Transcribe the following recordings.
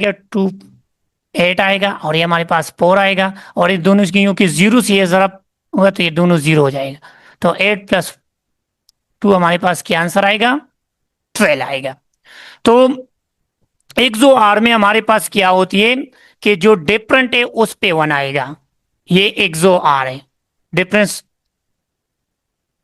To 8 आएगा और ये हमारे पास 4 आएगा, और ये दोनों की क्योंकि जीरो से ये जरा होगा तो ये दोनों जीरो हो जाएगा। तो 8 + 2 हमारे पास क्या आंसर आएगा? 12 आएगा। तो एक्सो आर में हमारे पास क्या होती है कि जो डिफरेंट है उस पे 1 आएगा। ये एक्सो आर है, डिफरेंस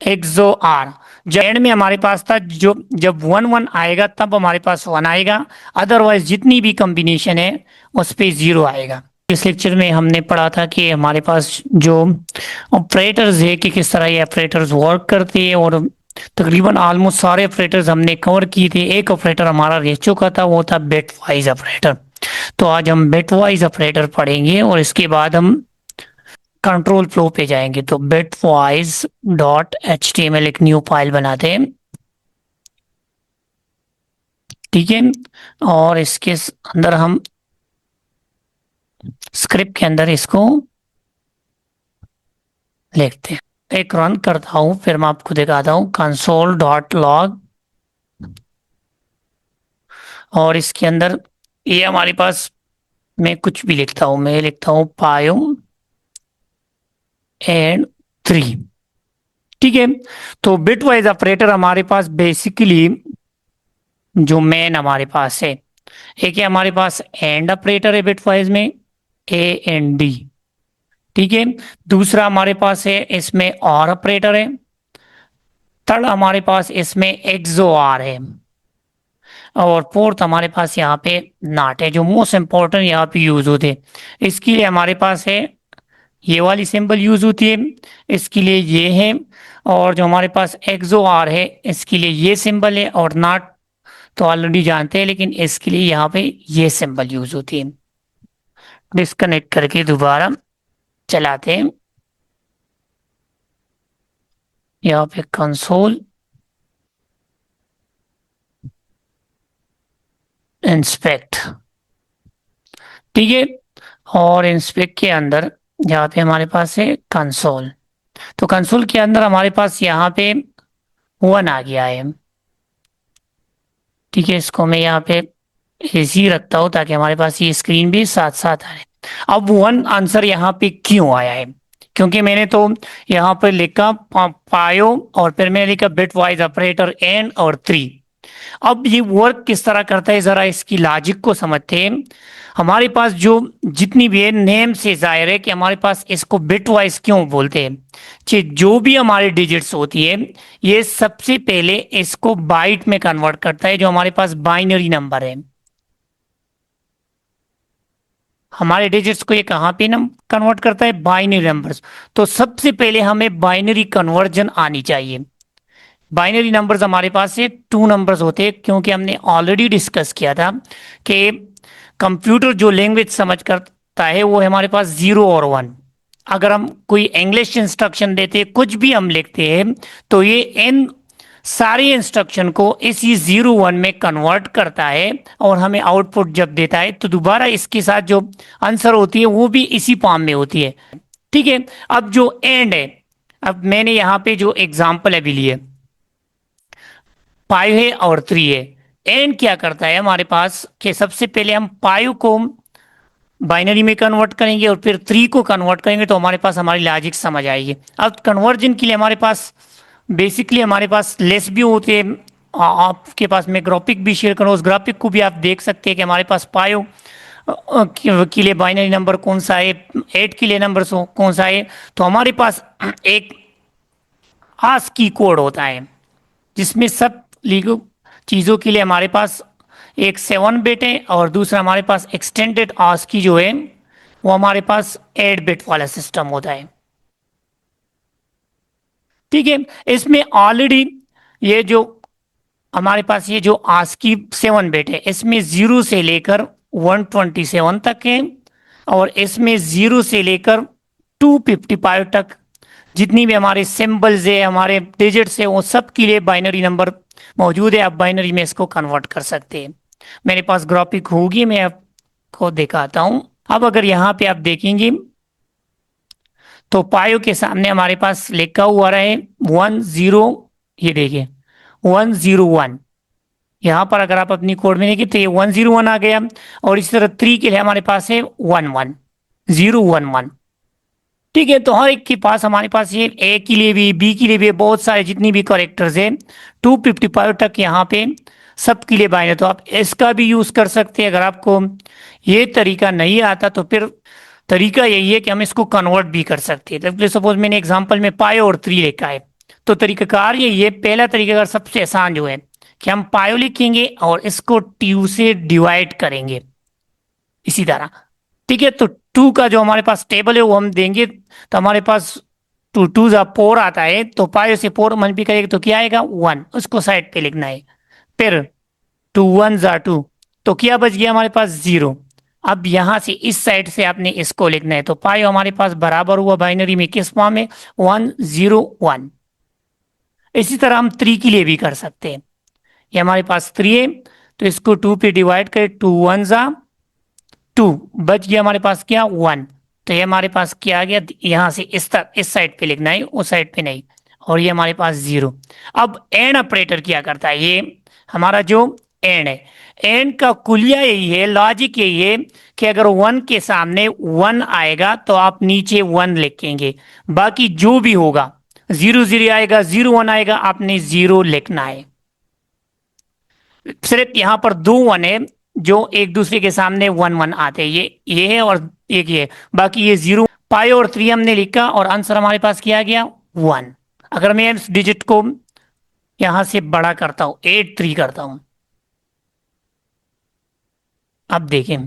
एक्सो आर। जब एंड में हमारे पास था, जो जब 1 1 आएगा तब हमारे पास 1 आएगा, अदरवाइज जितनी भी कॉम्बिनेशन है उस पे 0 आएगा। इस लेक्चर में हमने पढ़ा था कि हमारे पास जो ऑपरेटर्स है कि किस तरह ये ऑपरेटर्स वर्क करते हैं, और तकरीबन ऑलमोस्ट सारे ऑपरेटर्स हमने कवर किए थे। एक ऑपरेटर हमारा रह चुका था, वो था बिट वाइज ऑपरेटर। तो आज हम बिट वाइज ऑपरेटर पढ़ेंगे और इसके बाद हम कंट्रोल फ्लो पे जाएंगे। तो bitwise.html एक न्यू फाइल बनाते हैं, ठीक है। और इसके अंदर हम स्क्रिप्ट के अंदर इसको लिखते हैं। एक रन करता हूं, फिर मैं आपको दिखाता हूं। console.log, और इसके अंदर ये हमारे पास, मैं कुछ भी लिखता हूं, मैं लिखता हूं पायो एंड 3, ठीक है। तो बिटवाइज ऑपरेटर हमारे पास बेसिकली जो मेन हमारे पास है, एक है हमारे पास एंड ऑपरेटर है बिटवाइज में, ए एंड डी, ठीक है। दूसरा हमारे पास है इसमें और ऑपरेटर है। थर्ड हमारे पास इसमें एक्सो आर है, और फोर्थ हमारे पास यहाँ पे नाट है, जो मोस्ट इंपॉर्टेंट यहाँ पे यूज होते हैं। इसके लिए हमारे पास है ये वाली सिंबल यूज होती है, इसके लिए ये है। और जो हमारे पास एक्सो आर है इसके लिए ये सिंबल है, और नाट तो ऑलरेडी जानते हैं, लेकिन इसके लिए यहाँ पे ये सिंबल यूज होती है। डिस्कनेक्ट करके दोबारा चलाते हैं। यहाँ पे कंसोल इंस्पेक्ट, ठीक है। और इंस्पेक्ट के अंदर यहाँ पे हमारे पास है कंसोल। तो कंसोल के अंदर हमारे पास यहाँ पे 1 आ गया है, ठीक है। इसको मैं यहाँ पे ऐसे रखता हूँ ताकि हमारे पास ये स्क्रीन भी साथ साथ आ रहे। अब 1 आंसर यहाँ पे क्यों आया है? क्योंकि मैंने तो यहाँ पर लिखा पायो, और फिर मैंने लिखा बिट वाइज ऑपरेटर एंड और 3। अब ये वर्क किस तरह करता है, जरा इसकी लॉजिक को समझते हैं। हमारे पास जो जितनी भी नेम से जाहिर है कि हमारे पास इसको बिट वाइज क्यों बोलते हैं, कि जो भी हमारी डिजिट्स होती है ये सबसे पहले इसको बाइट में कन्वर्ट करता है, जो हमारे पास बाइनरी नंबर है। हमारे डिजिट्स को ये कहाँ पे कन्वर्ट करता है? Binary numbers. तो सबसे पहले हमें बाइनरी कन्वर्जन आनी चाहिए। बाइनरी नंबर्स हमारे पास ये 2 नंबर्स होते हैं, क्योंकि हमने ऑलरेडी डिस्कस किया था कि कंप्यूटर जो लैंग्वेज समझ करता है वो है हमारे पास 0 और 1। अगर हम कोई इंग्लिश इंस्ट्रक्शन देते हैं, कुछ भी हम लिखते हैं, तो ये इन सारी इंस्ट्रक्शन को इसी 0 1 में कन्वर्ट करता है, और हमें आउटपुट जब देता है तो दोबारा इसके साथ जो आंसर होती है वो भी इसी फॉर्म में होती है, ठीक है। अब जो एंड है, अब मैंने यहाँ पे जो एग्जाम्पल अभी लिए 5 है और 3 है। एंड क्या करता है हमारे पास कि सबसे पहले हम 5 को बाइनरी में कन्वर्ट करेंगे और फिर 3 को कन्वर्ट करेंगे, तो हमारे पास हमारी लॉजिक समझ आएगी। अब कन्वर्जन के लिए हमारे पास बेसिकली हमारे पास लेस भी होते हैं। आपके पास मैं ग्राफिक भी शेयर करूँ, उस ग्राफिक को भी आप देख सकते हैं कि हमारे पास 5 के लिए बाइनरी नंबर कौन सा है, 8 के लिए नंबर कौन सा है। तो हमारे पास एक ASCII कोड होता है, जिसमें सब लीगल चीज़ों के लिए हमारे पास एक 7 बिट है, और दूसरा हमारे पास एक्सटेंडेड ASCII जो है वो हमारे पास 8 बिट वाला सिस्टम होता है, ठीक है। इसमें ऑलरेडी ये जो हमारे पास ये जो ASCII 7 बिट है, इसमें 0 से लेकर 127 तक है, और इसमें 0 से लेकर 255 तक जितनी भी हमारे सिंबल्स है, हमारे डिजिट्स है, वो सब के लिए बाइनरी नंबर मौजूद है। आप बाइनरी में इसको कन्वर्ट कर सकते हैं। मेरे पास ग्राफिक होगी, मैं आपको दिखाता हूं। अब अगर यहाँ पे आप देखेंगे तो पायो के सामने हमारे पास लिखा हुआ रहे 10, ये देखिए 101, यहाँ पर अगर आप अपनी कोड में देखिए तो ये 101 आ गया, और इसी तरह 3 के लिए हमारे पास है 11011। ठीक है, तो हर एक के पास हमारे पास ये ए के लिए भी, बी के लिए भी, बहुत सारे जितनी भी करेक्टर्स है 255 तक यहाँ पे सब के लिए बाइनरी। तो आप इसका भी यूज कर सकते हैं। अगर आपको ये तरीका नहीं आता तो फिर तरीका यही है कि हम इसको कन्वर्ट भी कर सकते हैं। तो सपोज मैंने एग्जांपल में पायो और 3 लिखा है, तो तरीकाकार यही है। पहला तरीका सबसे आसान जो है कि हम पायो लिखेंगे और इसको ट्यू से डिवाइड करेंगे इसी तरह। ठीक है, तो टू का जो हमारे पास टेबल है वो हम देंगे, तो हमारे पास टू टू जा 4 आता है, तो पायो से 4 मल्टीप्लाई करेंगे तो क्या आएगा 1, उसको साइड पे लिखना है। फिर 2 1 जा 2, तो क्या बच गया हमारे पास 0। अब यहां से इस साइड से आपने इसको लिखना है, तो पायो हमारे पास बराबर हुआ बाइनरी में किस फॉर्म में 101। इसी तरह हम 3 के लिए भी कर सकते हैं। ये हमारे पास 3 है, तो इसको 2 पे डिवाइड करें, 2 1 जा 2, बच गया हमारे पास क्या 1। तो ये हमारे पास क्या आ गया, यहां से इस साइड पे लिखना है, उस साइड पे नहीं। और ये हमारे पास 0। अब एंड ऑपरेटर क्या करता है, ये हमारा जो एंड है, एंड का कुलिया यही है, लॉजिक यही है कि अगर 1 के सामने 1 आएगा तो आप नीचे 1 लिखेंगे, बाकी जो भी होगा 0 0 आएगा, 0 1 आएगा, आपने 0 लिखना है। सिर्फ यहाँ पर 2 1 है जो एक दूसरे के सामने 1 1 आते हैं, ये है और एक ये है, बाकी ये 0। पाई और 3 हमने लिखा और आंसर हमारे पास क्या आ गया 1। अगर मैं इस डिजिट को यहां से बड़ा करता हूं, 8 3 करता हूं, अब देखें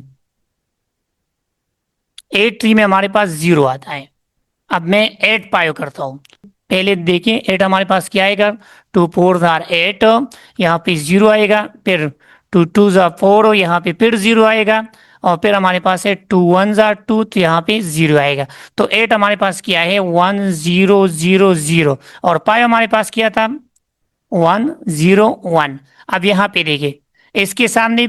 8 3 में हमारे पास 0 आता है। अब मैं 8 पायो करता हूं, पहले देखें 8 हमारे पास क्या आएगा, 2 4 8, यहाँ पे 0 आएगा, फिर 2 2 जा 4, यहाँ पे फिर 0 आएगा, और फिर हमारे पास है 2 1 जा 2, तो यहाँ पे 0 आएगा। तो 8 हमारे पास क्या है 1 0 0 0, और पाई हमारे पास क्या था 1 0 1। अब यहाँ पे देखिए इसके सामने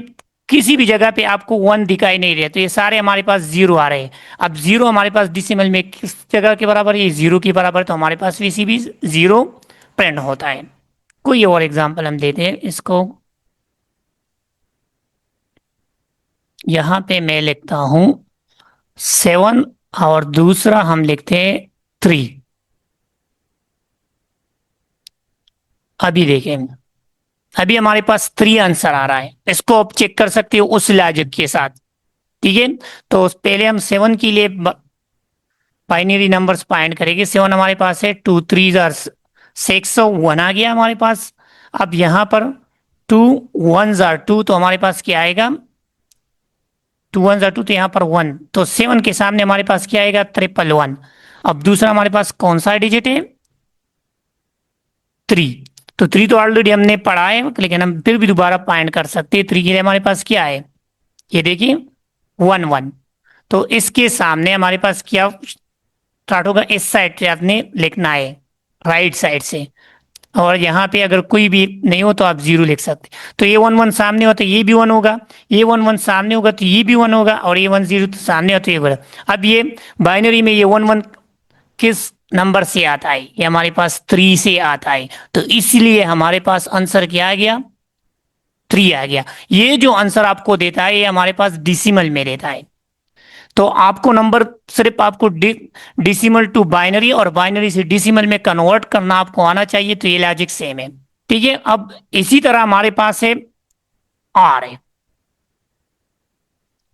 किसी भी जगह पे आपको 1 दिखाई नहीं रहा, तो ये सारे हमारे पास 0 आ रहे हैं। अब 0 हमारे पास डिसिमल में किस जगह के बराबर है, ये 0 के बराबर, तो हमारे पास वैसे भी 0 प्रिंट होता है। कोई और एग्जांपल हम देते हैं इसको, यहाँ पे मैं लिखता हूं 7 और दूसरा हम लिखते हैं 3। अभी देखें, अभी हमारे पास 3 आंसर आ रहा है, इसको आप चेक कर सकते हो उस लॉजिक के साथ। ठीक है, तो पहले हम 7 के लिए बाइनरी नंबर्स फाइंड करेंगे। 7 हमारे पास है 2 3 जा 6, 1 आ गया हमारे पास। अब यहाँ पर 2 1 जा 2, तो हमारे पास क्या आएगा 2 1 जा 2, तो यहाँ पर 1, तो 7 के सामने हमारे पास क्या आएगा 1 1 1। अब दूसरा हमारे पास कौन सा डिजिट है 3, तो 3 तो ऑलरेडी हमने पढ़ा है, लेकिन हम फिर भी दोबारा फाइंड कर सकते हैं। 3 के लिए हमारे पास क्या है, ये देखिए 1 1, तो इसके सामने हमारे पास क्या स्टार्ट होगा, इस साइड से आपने लिखना है, राइट साइड से। और यहाँ पे अगर कोई भी नहीं हो तो आप 0 लिख सकते। तो ये 1 1 सामने हो तो ये भी 1 होगा, ये 1 1 सामने होगा तो ये भी 1 होगा, और ये 1 0 तो सामने हो तो ये होगा। अब ये बाइनरी में ये 1 1 किस नंबर से आता है, ये हमारे पास 3 से आता है, तो इसलिए हमारे पास आंसर क्या आ गया 3 आ गया। ये जो आंसर आपको देता है ये हमारे पास डिसिमल में देता है। तो आपको नंबर सिर्फ आपको डिसिमल टू बाइनरी और बाइनरी से डिसिमल में कन्वर्ट करना आपको आना चाहिए, तो ये लॉजिक सेम है। ठीक है, अब इसी तरह हमारे पास है आर है।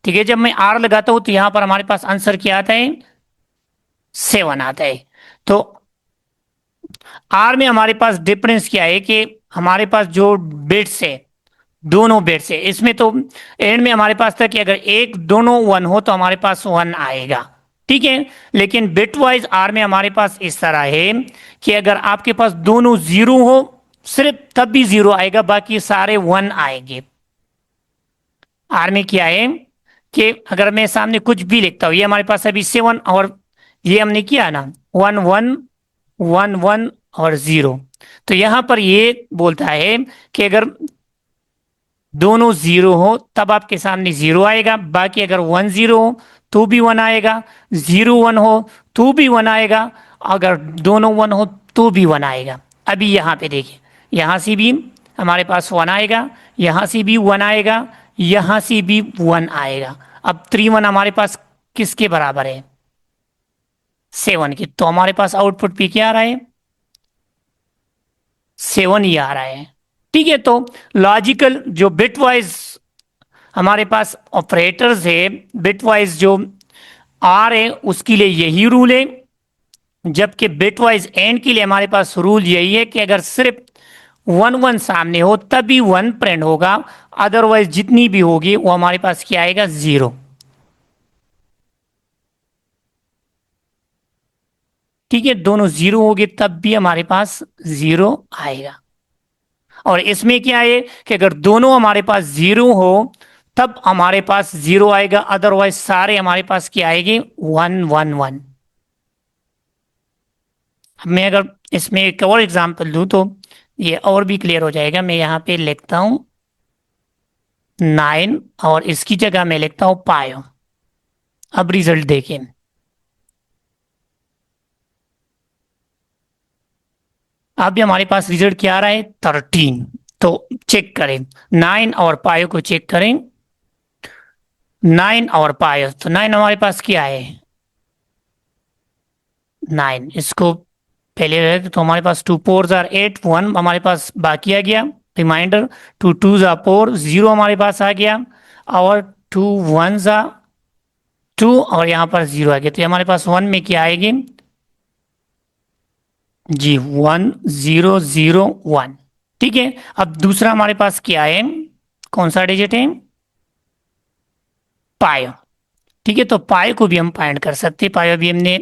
ठीक है, जब मैं आर लगाता हूं तो यहां पर हमारे पास आंसर क्या आता है 7 आता है। तो आर में हमारे पास डिफरेंस क्या है कि हमारे पास जो बिट्स है दोनों बिट्स है, इसमें तो एंड में हमारे पास था कि अगर एक दोनों 1 हो तो हमारे पास 1 आएगा। ठीक है, लेकिन बिट वाइज आर में हमारे पास इस तरह है कि अगर आपके पास दोनों 0 हो सिर्फ तब भी 0 आएगा, बाकी सारे 1 आएंगे। आर में क्या है कि अगर मैं सामने कुछ भी लिखता हूं, ये हमारे पास अभी 7 और ये हमने किया ना 1 1 1 1 और 0, तो यहां पर ये बोलता है कि अगर दोनों 0 हो तब आपके सामने 0 आएगा, बाकी अगर 1 0 हो तो भी 1 आएगा, 0 1 हो तो भी 1 आएगा, अगर दोनों 1 हो तो भी 1 आएगा। अभी यहाँ पे देखिए, यहाँ से भी हमारे पास 1 आएगा, यहां से भी 1 आएगा, यहां से भी 1 आएगा। अब 3 1 हमारे पास किसके बराबर है? 7 की। तो हमारे पास आउटपुट पे क्या आ रहा है? 7 ही आ रहा है। ठीक है, तो लॉजिकल जो बिट वाइज हमारे पास ऑपरेटर्स है, बिट वाइज जो आर है उसके लिए यही रूल है, जबकि बिट वाइज एंड के लिए हमारे पास रूल यही है कि अगर सिर्फ 1 1 सामने हो तभी 1 प्रिंट होगा, अदरवाइज जितनी भी होगी वो हमारे पास क्या आएगा? 0। ठीक है, दोनों 0 होगी तब भी हमारे पास 0 आएगा। और इसमें क्या है कि अगर दोनों हमारे पास 0 हो तब हमारे पास 0 आएगा, अदरवाइज सारे हमारे पास क्या आएंगे? 1 1 1। अब मैं अगर इसमें एक और एग्जांपल दूं तो ये और भी क्लियर हो जाएगा। मैं यहाँ पे लिखता हूं 9 और इसकी जगह मैं लिखता हूं पायो। अब रिजल्ट देखें। अब हमारे पास रिजल्ट क्या आ रहा है? 13। तो चेक करें 9 और पायो को चेक करें। 9 और पायो, तो 9 हमारे पास क्या है? 9। इसको पहले रहे तो हमारे पास 2 4 जार 8, 1 हमारे पास बाकी आ गया रिमाइंडर। 2 2 जार 4, 0 हमारे पास आ गया, और 2 1 जार 2 और यहाँ पर 0 आ गया। तो हमारे पास 1 में क्या आएगी जी? 1 0 0 1। ठीक है, अब दूसरा हमारे पास क्या है? कौन सा डिजिट है? पायो। ठीक है, तो पाई को भी हम फाइंड कर सकते हैं। पाई अभी हमने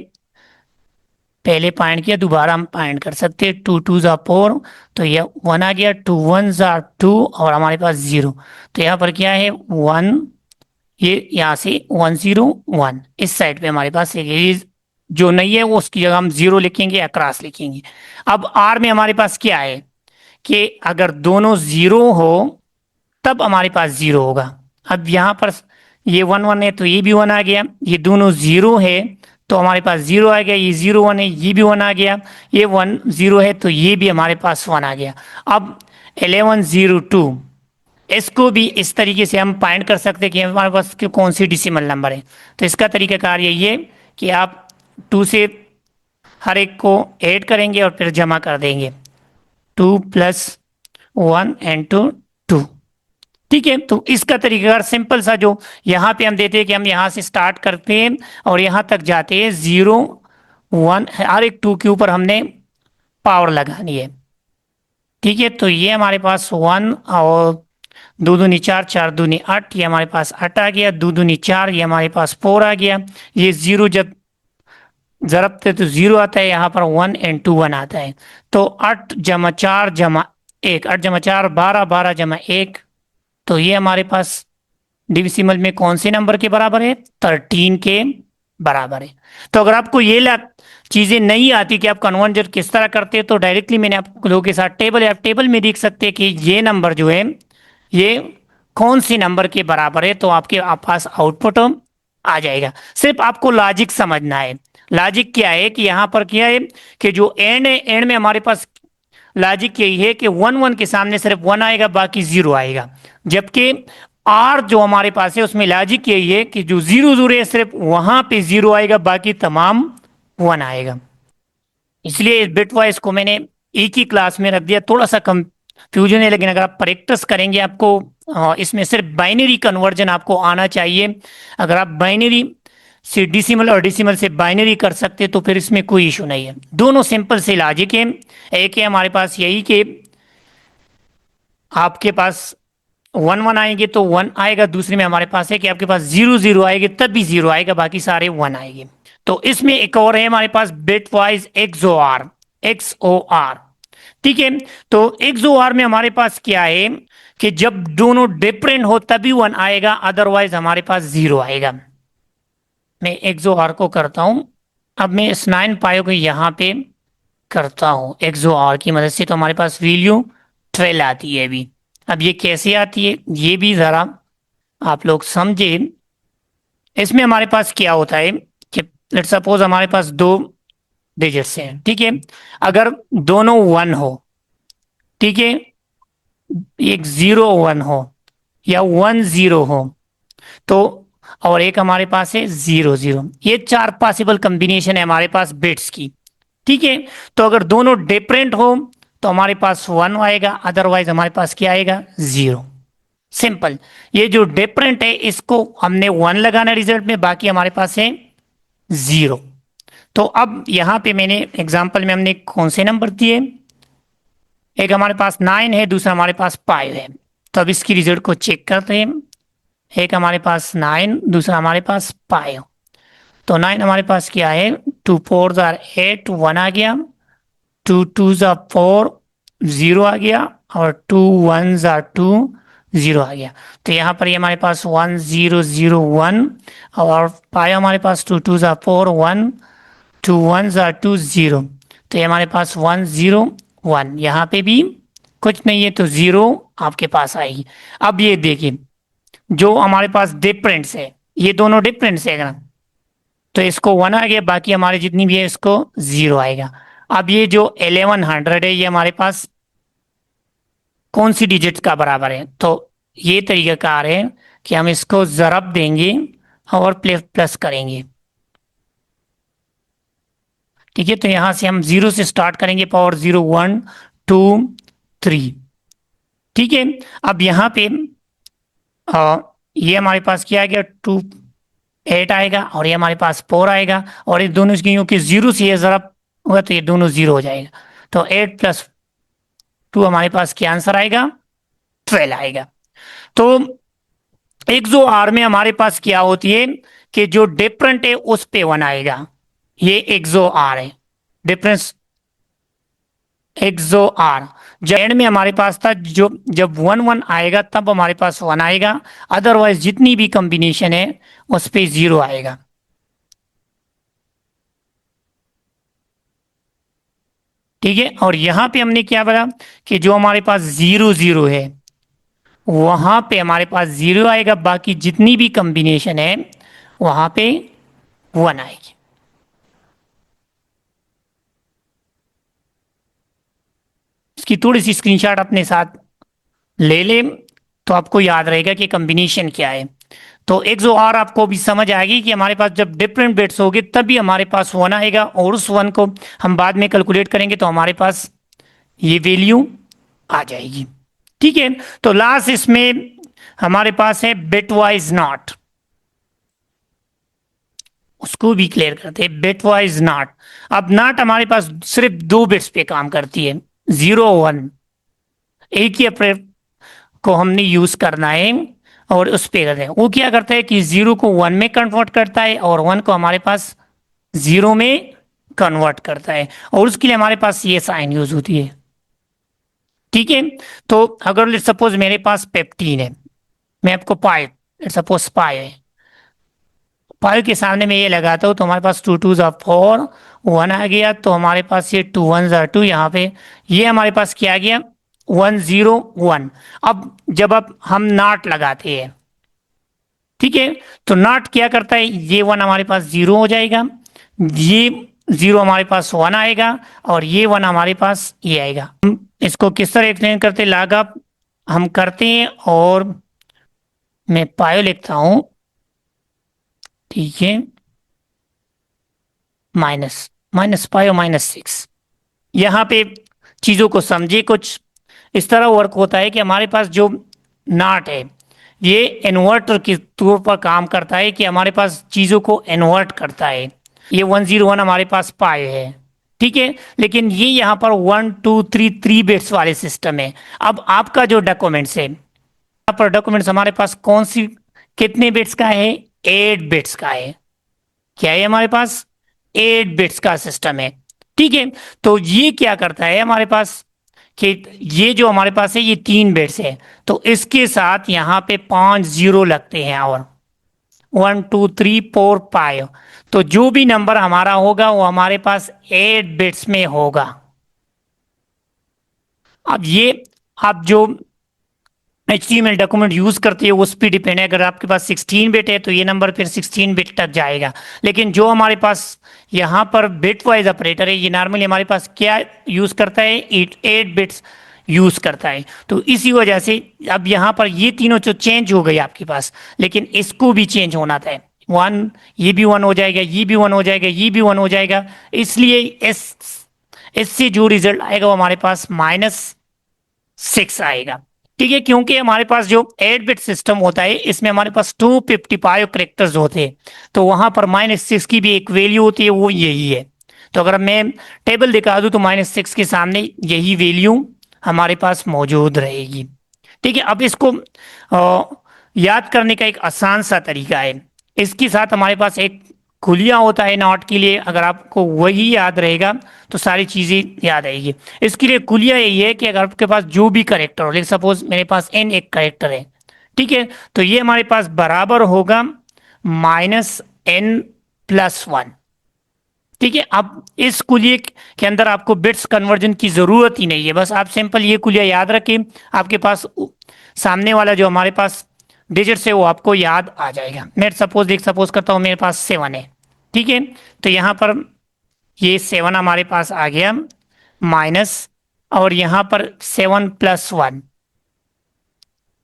पहले फाइंड किया, दोबारा हम फाइंड कर सकते हैं। 2 2 जार 4, तो ये 1 आ गया। 2 1 जार 2 और हमारे पास 0। तो यहाँ पर क्या है? 1, ये यहाँ से 1 0 1 इस साइड पे हमारे पास एक ये जो नहीं है वो उसकी जगह हम 0 लिखेंगे या क्रॉस लिखेंगे। अब आर में हमारे पास क्या है कि अगर दोनों 0 हो तब हमारे पास 0 होगा। अब यहाँ पर ये 1 1 है तो ये भी 1 आ गया, ये दोनों 0 है तो हमारे पास 0 आ गया, ये 0 1 है ये भी 1 आ गया, ये 1 0 है तो ये भी हमारे पास 1 आ गया। अब 11 0 2, इसको भी इस तरीके से हम फाइंड कर सकते हैं कि हमारे पास कौन सी डिसिमल नंबर है। तो इसका तरीकाकार यही है कि आप 2 से हर एक को ऐड करेंगे और फिर जमा कर देंगे। 2 प्लस 1 एंड 2 2। ठीक है, तो इसका तरीका सिंपल सा जो यहाँ पे हम देते हैं कि हम यहाँ से स्टार्ट करते हैं और यहाँ तक जाते हैं 0 1, हर एक 2 के ऊपर हमने पावर लगानी है। ठीक है, तो ये हमारे पास 1 और 2 दूनी 4 4 दूनी 8, ये हमारे पास 8 आ गया। 2 दूनी 4, ये हमारे पास 4 आ गया। ये 0 जब जरबते तो 0 आता है, यहाँ पर 1 एंड 2 1 आता है। तो 8 जमा 4 जमा 1, 8 जमा 4 12, 12 जमा 1, तो ये हमारे पास डिविसिमल में कौन से नंबर के बराबर है? 13 के बराबर है। तो अगर आपको ये चीजें नहीं आती कि आप कन्वर्जन किस तरह करते हैं तो डायरेक्टली मैंने आप लोगों के साथ टेबल या टेबल में देख सकते हैं कि ये नंबर जो है ये कौन सी नंबर के बराबर है, तो आपके पास आउटपुट आ जाएगा। सिर्फ आपको लॉजिक समझना है। लॉजिक क्या है कि यहाँ पर क्या है कि जो एंड है, एंड में हमारे पास लॉजिक यही है कि 1 1 के सामने सिर्फ 1 आएगा, बाकी 0 आएगा। जबकि आर जो हमारे पास है उसमें लॉजिक यही है कि जो 0 0 है सिर्फ वहां पे 0 आएगा, बाकी तमाम 1 आएगा। इसलिए इस बिट वाइज को मैंने एक ही क्लास में रख दिया। थोड़ा सा कंफ्यूजन है, लेकिन अगर आप प्रैक्टिस करेंगे आपको इसमें सिर्फ बाइनरी कन्वर्जन आपको आना चाहिए। अगर आप बाइनरी से डिसिमल और डिसिमल से बाइनरी कर सकते तो फिर इसमें कोई इशू नहीं है। दोनों सिंपल से लॉजिक है। एक है हमारे पास यही कि आपके पास 1 1 आएंगे तो 1 आएगा, दूसरे में हमारे पास है कि आपके पास 0 0 आएंगे तब भी 0 आएगा, बाकी सारे 1 आएंगे। तो इसमें एक और है हमारे पास बिट वाइज एक्सओआर, एक्सओआर। ठीक है, तो एक्सओआर में हमारे पास क्या है कि जब दोनों डिफरेंट हो तभी 1 आएगा, अदरवाइज हमारे पास 0 आएगा। मैं एक्सओआर को करता हूं। अब मैं इस 9 पाई को यहां पे करता हूं एक्सओआर की मदद से, तो हमारे पास वैल्यू 12 आती है अभी। अब ये कैसे आती है ये भी जरा आप लोग समझे। इसमें हमारे पास क्या होता है कि लेट्स सपोज हमारे पास दो डिजिट्स हैं। ठीक है, अगर दोनों 1 हो, ठीक है, एक 0 1 हो या 1 0 हो, तो और एक हमारे पास है 0 0, ये 4 पॉसिबल कॉम्बिनेशन है हमारे पास बिट्स की। ठीक है, तो अगर दोनों डिफरेंट हो तो हमारे पास 1 आएगा, अदरवाइज हमारे पास क्या आएगा, 0। सिंपल। ये जो डिफरेंट है इसको हमने 1 लगाना रिजल्ट में, बाकी हमारे पास है 0। तो अब यहां पे मैंने एग्जांपल में हमने कौन से नंबर दिए, एक हमारे पास 9 है, दूसरा हमारे पास 5 है। तो अब इसकी रिजल्ट को चेक करते हैं। एक हमारे पास 9, दूसरा हमारे पास 5। तो 9 हमारे पास क्या है, 2 4 जार 8, 1 आ गया, 2 2 जार 4, 0 आ गया, और 2 1 जार 2, 0 आ गया। तो यहाँ पर ये हमारे पास 1 0 0 1, और 5 हमारे पास 2 2 जार 4, 1, 2 1 जार 2, 0। तो ये हमारे पास 1 0 1, यहाँ पे भी कुछ नहीं है तो 0 आपके पास आएगी। अब ये देखिए, जो हमारे पास डिफरेंस है, ये दोनों डिफरेंस है ना, तो इसको 1 आ गया, बाकी हमारे जितनी भी है इसको 0 आएगा। अब ये जो 1100 है ये हमारे पास कौन सी डिजिट का बराबर है, तो ये तरीकाकार है कि हम इसको ज़रब देंगे और प्लस प्लस करेंगे। ठीक है, तो यहां से हम 0 से स्टार्ट करेंगे, पावर 0 1 2 3। ठीक है, अब यहाँ पे ये हमारे पास क्या आ गया, 2 8 आएगा, और ये हमारे पास 4 आएगा, और ये दोनों क्योंकि 0 से ये ज़रा हुआ तो ये दोनों 0 हो जाएगा। तो 8 + 2 हमारे पास क्या आंसर आएगा, 12 आएगा। तो एक्सो आर में हमारे पास क्या होती है कि जो डिफरेंट है उस पे 1 आएगा, ये एक्सो आर है, डिफरेंस एक्सो आर। जब एंड में हमारे पास था, जो जब 1 1 आएगा तब हमारे पास 1 आएगा, अदरवाइज जितनी भी कॉम्बिनेशन है उस पे 0 आएगा। ठीक है, और यहां पे हमने क्या बोला कि जो हमारे पास 0 0 है वहां पे हमारे पास 0 आएगा, बाकी जितनी भी कॉम्बिनेशन है वहां पे 1 आएगी। इसकी थोड़ी सी स्क्रीनशॉट अपने साथ ले लें तो आपको याद रहेगा कि कॉम्बिनेशन क्या है। तो एक जो और आपको भी समझ आएगी कि हमारे पास जब डिफरेंट बिट्स होंगे तभी हमारे पास 1 आएगा, और उस 1 को हम बाद में कैलकुलेट करेंगे तो हमारे पास ये वैल्यू आ जाएगी। ठीक है, तो लास्ट इसमें हमारे पास है बिटवाइज नॉट, उसको भी क्लियर करते हैं। बिटवाइज नॉट, अब नॉट हमारे पास सिर्फ 2 बिट्स पे काम करती है, 0 1, एक ही ऑपरेटर को हमने यूज करना है और उस पे करते हैं। वो क्या करता है कि 0 को 1 में कन्वर्ट करता है और 1 को हमारे पास 0 में कन्वर्ट करता है, और उसके लिए हमारे पास ये साइन यूज होती है। ठीक है, तो अगर लेट्स सपोज मेरे पास पेप्टीन है, मैं आपको पाई, लेट्स सपोज पाई है, पाई के सामने मैं ये लगाता हूँ तो हमारे पास 2 2 ज़ा 4, 1 आ गया, तो हमारे पास ये 2 1 ज़ा 2, यहाँ पे ये हमारे पास क्या आ गया, 1 0 1। अब जब अब हम नॉट लगाते हैं, ठीक है, तो नॉट क्या करता है, ये 1 हमारे पास 0 हो जाएगा, ये 0 हमारे पास 1 आएगा, और ये 1 हमारे पास ये आएगा। हम इसको किस तरह एक्सप्लेन करते हैं, लागअप हम करते हैं, और मैं पायो लिखता हूं, ठीक है, माइनस माइनस पायो -6। यहाँ पे चीजों को समझिए, कुछ इस तरह वर्क होता है कि हमारे पास जो नॉट है ये इन्वर्टर के तौर पर काम करता है, कि हमारे पास चीजों को इन्वर्ट करता है। ये 1 0 1 हमारे पास पाए है, ठीक है, लेकिन ये यहाँ पर 1 2 3 3 बिट्स वाले सिस्टम है। अब आपका जो डॉक्यूमेंट्स है, यहाँ पर डॉक्यूमेंट्स हमारे पास कौन सी, कितने बिट्स का है, 8 बिट्स का है। क्या है हमारे पास, 8 बिट्स का सिस्टम है। ठीक है, तो ये क्या करता है हमारे पास कि ये जो हमारे पास है ये 3 बिट्स है, तो इसके साथ यहाँ पे 5 0 लगते हैं, और 1 2 3 4 5, तो जो भी नंबर हमारा होगा वो हमारे पास 8 बिट्स में होगा। अब ये आप जो HTML डॉक्यूमेंट यूज करते हो उस पर डिपेंड है। अगर आपके पास 16 बिट है तो ये नंबर फिर 16 बिट तक जाएगा, लेकिन जो हमारे पास यहाँ पर बिट वाइज ऑपरेटर है ये नॉर्मली हमारे पास क्या यूज करता है, 8 बिट्स यूज करता है। तो इसी वजह से अब यहाँ पर ये तीनों जो चेंज हो गई आपके पास, लेकिन इसको भी चेंज होना था। वन, ये भी वन हो जाएगा, ये भी वन हो जाएगा, ये भी वन हो जाएगा, इसलिए इससे जो रिजल्ट आएगा वो हमारे पास -6 आएगा। ठीक है, क्योंकि हमारे पास जो 8 बिट सिस्टम होता है इसमें हमारे पास 255 करेक्टर्स होते हैं, तो वहां पर -6 की भी एक वैल्यू होती है, वो यही है। तो अगर मैं टेबल दिखा दूं तो -6 के सामने यही वैल्यू हमारे पास मौजूद रहेगी। ठीक है, अब इसको याद करने का एक आसान सा तरीका है। इसके साथ हमारे पास एक खुलिया होता है नॉट के लिए, अगर आपको वही याद रहेगा तो सारी चीजें याद आएगी। इसके लिए कुलिया यही है कि अगर आपके पास जो भी करेक्टर हो, लेकिन सपोज मेरे पास n एक करेक्टर है, ठीक है, तो ये हमारे पास बराबर होगा -n+1। ठीक है, अब इस कुलिये के अंदर आपको बिट्स कन्वर्जन की जरूरत ही नहीं है, बस आप सिंपल ये कुलिया याद रखें, आपके पास सामने वाला जो हमारे पास डिजिट्स है वो आपको याद आ जाएगा। मैं सपोज करता हूँ मेरे पास 7 है, ठीक है, तो यहाँ पर ये 7 हमारे पास आ गया माइनस, और यहाँ पर 7+1।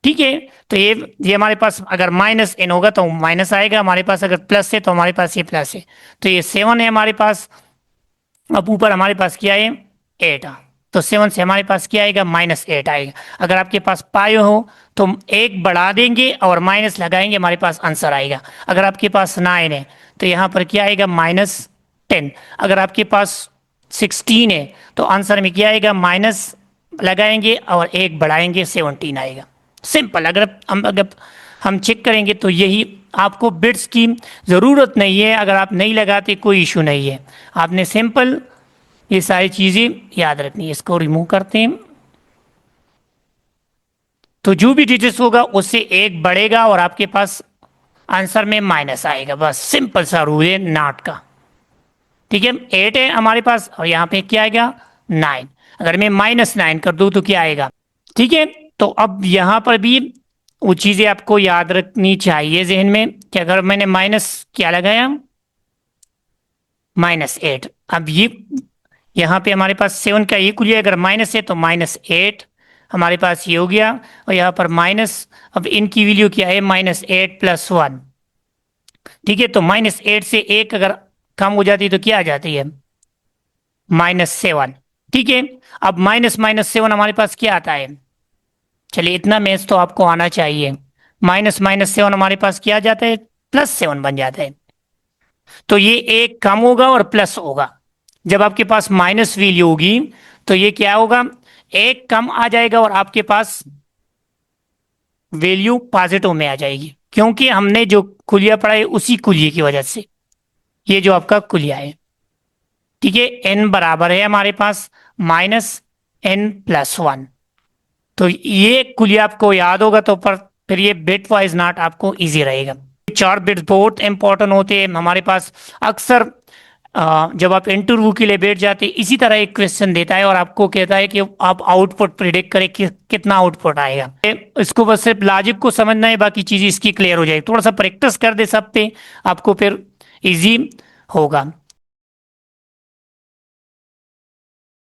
ठीक है, तो ये हमारे पास अगर -n होगा तो माइनस आएगा हमारे पास, अगर प्लस है तो हमारे पास ये प्लस है, तो ये 7 है हमारे पास। अब ऊपर हमारे पास क्या है, 8, तो 7 से हमारे पास क्या आएगा, -8 आएगा। अगर आपके पास पाई हो तो एक बढ़ा देंगे और माइनस लगाएंगे, हमारे पास आंसर आएगा। अगर आपके पास 9 है तो यहाँ पर क्या आएगा, -10। अगर आपके पास 16 है तो आंसर में क्या आएगा, माइनस लगाएंगे और एक बढ़ाएंगे, 17 आएगा। सिंपल। अगर हम चेक करेंगे तो यही, आपको बिट्स की ज़रूरत नहीं है, अगर आप नहीं लगाते कोई इशू नहीं है, आपने सिंपल ये सारी चीज़ें याद रखनी है। इसको रिमूव करते हैं, तो जो भी डिजिट्स होगा उससे एक बढ़ेगा और आपके पास आंसर में माइनस आएगा, बस सिंपल सा रूल है नॉट का। ठीक है, 8 है हमारे पास और यहाँ पे क्या आएगा, 9। अगर मैं -9 कर दूं तो क्या आएगा। ठीक है, तो अब यहाँ पर भी वो चीज़ें आपको याद रखनी चाहिए जहन में कि अगर मैंने माइनस क्या लगाया, -8। अब ये यहाँ पे हमारे पास 7 का ये कुलिया अगर माइनस है तो -8 हमारे पास ये हो गया, और यहाँ पर माइनस, अब इनकी वैल्यू क्या है, -8+1। ठीक है, तो -8 से एक अगर कम हो जाती है तो क्या आ जाती है, -7। ठीक है, अब -7 हमारे पास क्या आता है, चलिए इतना मैथ्स तो आपको आना चाहिए। -7 हमारे पास क्या आ जाता है, +7 बन जाता है। तो ये एक कम होगा और प्लस होगा, जब आपके पास माइनस वैल्यू होगी तो ये क्या होगा, एक कम आ जाएगा और आपके पास वैल्यू पॉजिटिव में आ जाएगी, क्योंकि हमने जो कुलिया पढ़ा है उसी कुलिये की वजह से ये जो आपका कुलिया है। ठीक है, n बराबर है हमारे पास -n+1। तो ये कुलिया आपको याद होगा तो पर फिर ये बिट वाइज नॉट आपको इजी रहेगा। 4 बिट्स बहुत इंपॉर्टेंट होते हैं हमारे पास। अक्सर जब आप इंटरव्यू के लिए बैठ जाते हैं इसी तरह एक क्वेश्चन देता है और आपको कहता है कि आप आउटपुट प्रिडिक्ट करें कि कितना आउटपुट आएगा। इसको बस सिर्फ लॉजिक को समझना है, बाकी चीज़ इसकी क्लियर हो जाएगी। थोड़ा सा प्रैक्टिस कर दे सब पे, आपको फिर इजी होगा।